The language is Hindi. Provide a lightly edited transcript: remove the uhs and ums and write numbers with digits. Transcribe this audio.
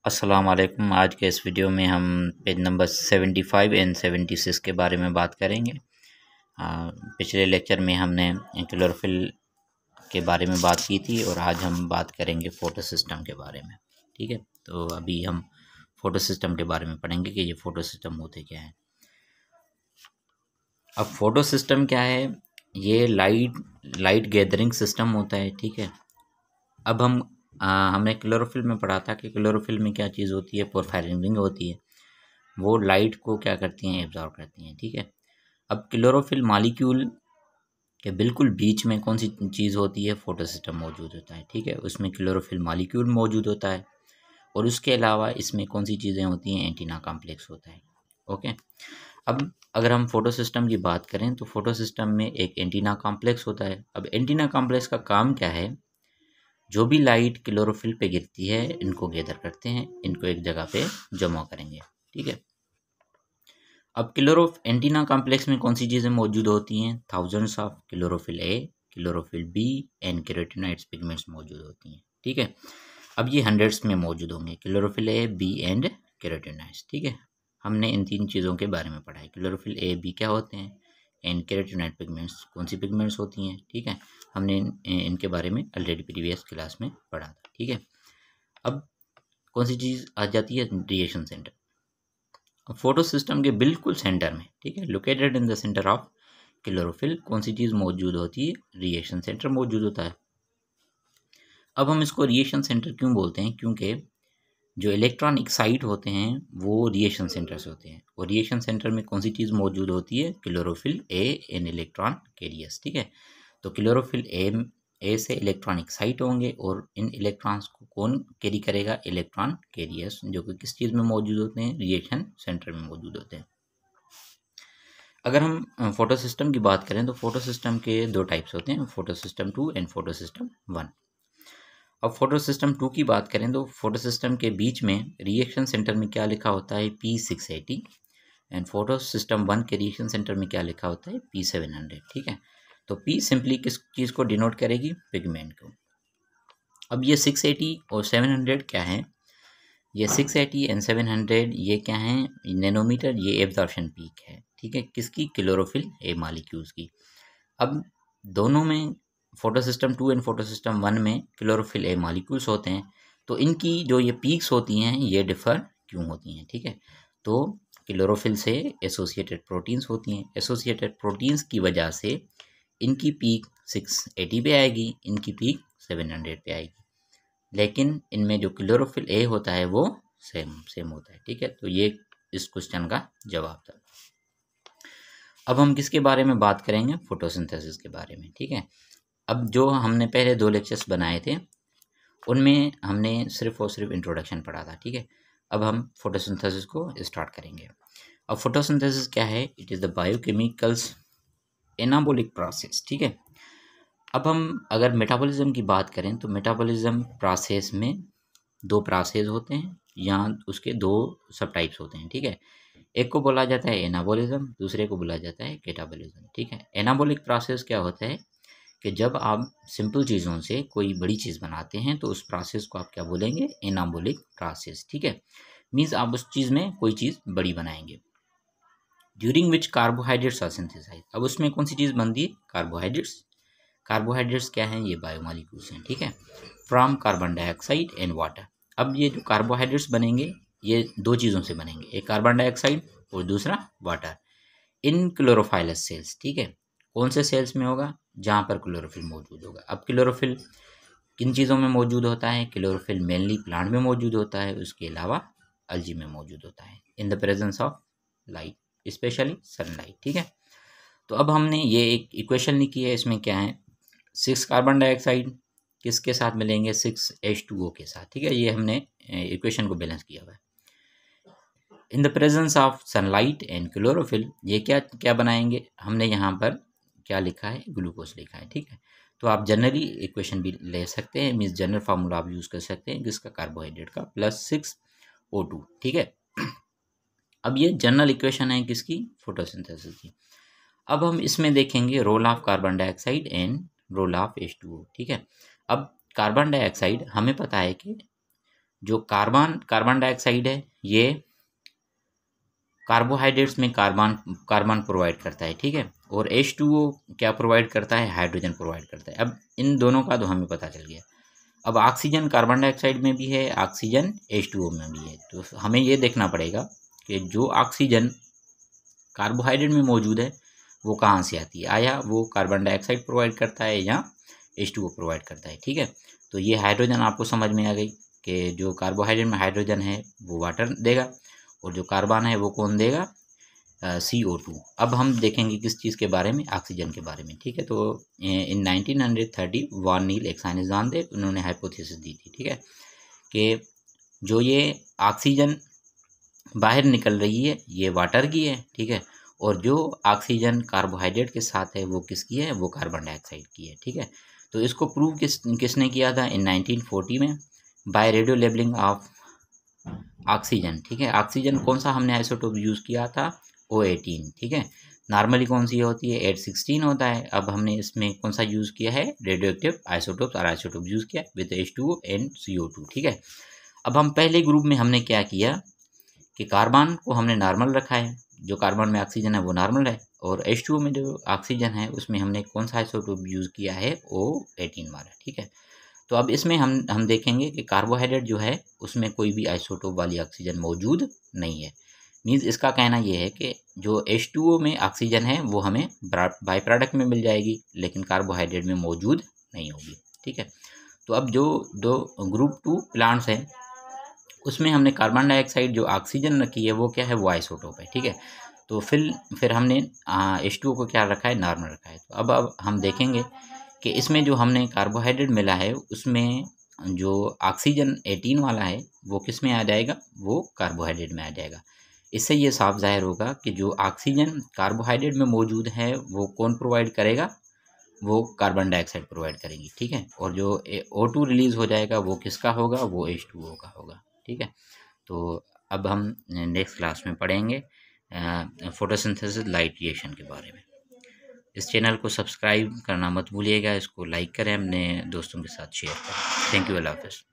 अस्सलाम वालेकुम। आज के इस वीडियो में हम पेज नंबर 75 एंड 76 के बारे में बात करेंगे। पिछले लेक्चर में हमने क्लोरोफिल के बारे में बात की थी और आज हम बात करेंगे फ़ोटो सिस्टम के बारे में। ठीक है, तो अभी हम फ़ोटो सिस्टम के बारे में पढ़ेंगे कि ये फ़ोटो सिस्टम होते क्या हैं। अब फ़ोटो सिस्टम क्या है? ये लाइट गैदरिंग सिस्टम होता है। ठीक है, अब हमने क्लोरोफिल में पढ़ा था कि क्लोरोफिल में क्या चीज़ होती है, पोरफायरिन रिंग होती है। वो लाइट को क्या करती हैं, एब्जॉर्ब करती हैं। ठीक है, अब क्लोरोफिल मॉलिक्यूल के बिल्कुल बीच में कौन सी चीज़ होती है, फोटो सिस्टम मौजूद होता है। ठीक है, उसमें क्लोरोफिल मॉलिक्यूल मौजूद होता है और उसके अलावा इसमें कौन सी चीज़ें होती हैं, एंटीना कॉम्प्लेक्स होता है। ओके, अब अगर हम फोटो सिस्टम की बात करें तो फोटो सिस्टम में एक एंटीना कॉम्प्लेक्स होता है। अब एंटीना कॉम्प्लेक्स का काम क्या है? जो भी लाइट क्लोरोफिल पे गिरती है इनको गैदर करते हैं, इनको एक जगह पे जमा करेंगे। ठीक है, अब एंटीना कॉम्प्लेक्स में कौन सी चीज़ें मौजूद होती हैं? Thousands of chlorophyll A, chlorophyll B and carotenoids pigments मौजूद होती हैं। ठीक है, अब ये हंड्रेड्स में मौजूद होंगे, क्लोरोफिल ए, बी एंड केराटिनॉइड्स। ठीक है, हमने इन तीन चीज़ों के बारे में पढ़ा है। क्लोरोफिल ए, बी क्या होते हैं एंड केराटिनॉइड पिगमेंट्स कौन सी पिगमेंट्स होती हैं। ठीक है, हमने इनके बारे में ऑलरेडी प्रीवियस क्लास में पढ़ा था। ठीक है, अब कौन सी चीज़ आ जाती है? Reaction centre. फोटो सिस्टम के बिल्कुल सेंटर में, ठीक है, located in the centre of chlorophyll कौन सी चीज़ मौजूद होती है? रिएक्शन सेंटर मौजूद होता है। अब हम इसको रिएक्शन सेंटर क्यों बोलते हैं? क्योंकि जो इलेक्ट्रॉन एक्साइट होते हैं वो रिएक्शन सेंटर से होते हैं और रिएक्शन सेंटर में कौन सी चीज़ मौजूद होती है? Chlorophyll A an electron carriers. ठीक है, तो क्लोरोफिल ए से इलेक्ट्रॉन एक्साइट होंगे और इन इलेक्ट्रॉन्स को कौन कैरी करेगा? इलेक्ट्रॉन कैरियर्स, जो कि किस चीज़ में मौजूद होते हैं? रिएक्शन सेंटर में मौजूद होते हैं। अगर हम फोटो सिस्टम की बात करें तो फोटो सिस्टम के दो टाइप्स होते हैं, photo system 2 and photo system 1। अब फोटो सिस्टम 2 की बात करें तो फोटो सिस्टम के बीच में रिएक्शन सेंटर में क्या लिखा होता है? P680 एंड फोटो सिस्टम 1 के रिएक्शन सेंटर में क्या लिखा होता है? P700। ठीक है, तो P सिंपली किस चीज़ को डिनोट करेगी? पिगमेंट को। अब ये 680 और 700 क्या है? ये 680 एंड 700 ये क्या है? नैनोमीटर। ये एब्जॉर्प्शन पीक है। ठीक है, किसकी? क्लोरोफिल ए मॉलिक्यूल्स की। अब दोनों में photo system 2 and photo system 1 में क्लोरोफिल ए मॉलिक्यूल्स होते हैं, तो इनकी जो ये पीक्स होती हैं ये डिफ़र क्यों होती हैं? ठीक है, तो क्लोरोफिल से एसोसिएटेड प्रोटीन्स होती हैं, एसोसिएटेड प्रोटीन्स की वजह से इनकी पीक 680 पे आएगी, इनकी पीक 700 पे आएगी, लेकिन इनमें जो क्लोरोफिल ए होता है वो सेम होता है। ठीक है, तो ये इस क्वेश्चन का जवाब था। अब हम किसके बारे में बात करेंगे? फोटोसिंथेसिस के बारे में। ठीक है, अब जो हमने पहले 2 लेक्चर्स बनाए थे उनमें हमने सिर्फ और सिर्फ इंट्रोडक्शन पढ़ा था। ठीक है, अब हम फोटोसिंथेसिस को स्टार्ट करेंगे। अब फोटोसिंथेसिस क्या है? It is the biochemicals anabolic process. ठीक है, अब हम अगर मेटाबॉलिज्म की बात करें तो मेटाबॉलिज्म प्रोसेस में 2 प्रोसेस होते हैं, यहाँ उसके 2 सब टाइप्स होते हैं। ठीक है, एक को बोला जाता है एनाबॉलिज्म, दूसरे को बोला जाता है कैटाबॉलिज्म। ठीक है, एनाबॉलिक प्रोसेस क्या होता है कि जब आप सिंपल चीज़ों से कोई बड़ी चीज़ बनाते हैं तो उस प्रोसेस को आप क्या बोलेंगे? Anabolic process. ठीक है, मीन्स आप उस चीज़ में कोई चीज़ बड़ी बनाएंगे। During which carbohydrates are synthesize. अब उसमें कौन सी चीज़ बनती है? कार्बोहाइड्रेट्स। कार्बोहाइड्रेट्स क्या हैं? ये बायोमॉलिक्यूल्स हैं। ठीक है, from carbon dioxide and water. अब ये जो कार्बोहाइड्रेट्स बनेंगे ये 2 चीज़ों से बनेंगे, एक कार्बन डाइऑक्साइड और दूसरा वाटर, इन क्लोरोफाइलस सेल्स। ठीक है, कौन से सेल्स में होगा? जहाँ पर क्लोरोफिल मौजूद होगा। अब क्लोरोफिल किन चीज़ों में मौजूद होता है? क्लोरोफिल मेनली प्लांट में मौजूद होता है, उसके अलावा अलजी में मौजूद होता है, in the presence of light, specially sunlight. ठीक है, तो अब हमने ये एक इक्वेशन लिखी है, इसमें क्या है? 6 कार्बन डाइऑक्साइड किसके साथ मिलेंगे? 6H2O के साथ। ठीक है, ये हमने इक्वेशन को बैलेंस किया हुआ है। In the presence of sunlight and chlorophyll ये क्या क्या बनाएंगे? हमने यहाँ पर क्या लिखा है? ग्लूकोज लिखा है। ठीक है, तो आप जनरली इक्वेशन भी ले सकते हैं, मीन्स जनरल फार्मूला आप यूज़ कर सकते हैं किसका? कार्बोहाइड्रेट का, +6O2। ठीक है, अब ये जनरल इक्वेशन है किसकी? फोटोसिंथेसिस की। अब हम इसमें देखेंगे role of carbon dioxide and role of H2O। ठीक है, अब कार्बन डाइऑक्साइड हमें पता है कि जो कार्बन डाइऑक्साइड है ये कार्बोहाइड्रेट्स में कार्बन प्रोवाइड करता है, ठीक है। और H2O क्या प्रोवाइड करता है, हाइड्रोजन प्रोवाइड करता है। अब इन दोनों का तो हमें पता चल गया। अब ऑक्सीजन कार्बन डाइऑक्साइड में भी है, ऑक्सीजन H2O में भी है। तो हमें ये देखना पड़ेगा कि जो ऑक्सीजन कार्बोहाइड्रेट में मौजूद है वो कहाँ से आती है, आया वो कार्बन डाइऑक्साइड प्रोवाइड करता है या H2O प्रोवाइड करता है, ठीक है। तो ये हाइड्रोजन आपको समझ में आ गई कि जो कार्बोहाइड्रेट में हाइड्रोजन है वो वाटर देगा और जो कार्बन है वो कौन देगा, CO2। अब हम देखेंगे किस चीज़ के बारे में, ऑक्सीजन के बारे में, ठीक है। तो इन 1930 वान नील, एक साइंसदान थे, उन्होंने हाइपोथेसिस दी थी, ठीक है, कि जो ये ऑक्सीजन बाहर निकल रही है ये वाटर की है, ठीक है। और जो ऑक्सीजन कार्बोहाइड्रेट के साथ है वो किसकी है, वो कार्बन डाइऑक्साइड की है, ठीक है। तो इसको प्रूव किसने किया था, इन 1940 में, by radio labelling of oxygen, ठीक है। ऑक्सीजन कौन सा हमने आइसोटोप यूज़ किया था, O18, ठीक है। नॉर्मली कौन सी होती है, 816 होता है। अब हमने इसमें कौन सा यूज़ किया है, रेडियो एक्टिव आइसोटोप और आइसोटोप यूज़ किया विद H2O एंड CO2, ठीक है। अब हम पहले ग्रुप में हमने क्या किया कि कार्बन को हमने नॉर्मल रखा है, जो कार्बन में ऑक्सीजन है वो नॉर्मल है, और H2O में जो ऑक्सीजन है उसमें हमने कौन सा आइसोटोप यूज़ किया है, O18 वाला, ठीक है। तो अब इसमें हम देखेंगे कि कार्बोहाइड्रेट जो है उसमें कोई भी आइसोटोप वाली ऑक्सीजन मौजूद नहीं है। मीन्स इसका कहना ये है कि जो H2O में ऑक्सीजन है वो हमें बाई प्रोडक्ट में मिल जाएगी, लेकिन कार्बोहाइड्रेट में मौजूद नहीं होगी, ठीक है। तो अब जो दो ग्रुप 2 प्लांट्स हैं उसमें हमने कार्बन डाइऑक्साइड जो ऑक्सीजन रखी है वो क्या है, वो आइसोटोप है, ठीक है। तो फिर हमने H2O को क्या रखा है, नॉर्मल रखा है। तो अब हम देखेंगे कि इसमें जो हमने कार्बोहाइड्रेट मिला है उसमें जो ऑक्सीजन 18 वाला है वो किस में आ जाएगा, वो कार्बोहाइड्रेट में आ जाएगा। इससे ये साफ जाहिर होगा कि जो ऑक्सीजन कार्बोहाइड्रेट में मौजूद है वो कौन प्रोवाइड करेगा, वो कार्बन डाइऑक्साइड प्रोवाइड करेगी, ठीक है। और जो O2 रिलीज़ हो जाएगा वो किसका होगा, वो H2O का होगा, ठीक है। तो अब हम नेक्स्ट क्लास में पढ़ेंगे फोटोसिंथेसिस लाइट रिएक्शन के बारे में। इस चैनल को सब्सक्राइब करना मत भूलिएगा, इसको लाइक करें, अपने दोस्तों के साथ शेयर करें। थैंक यू, अल्लाह हाफ़िज़।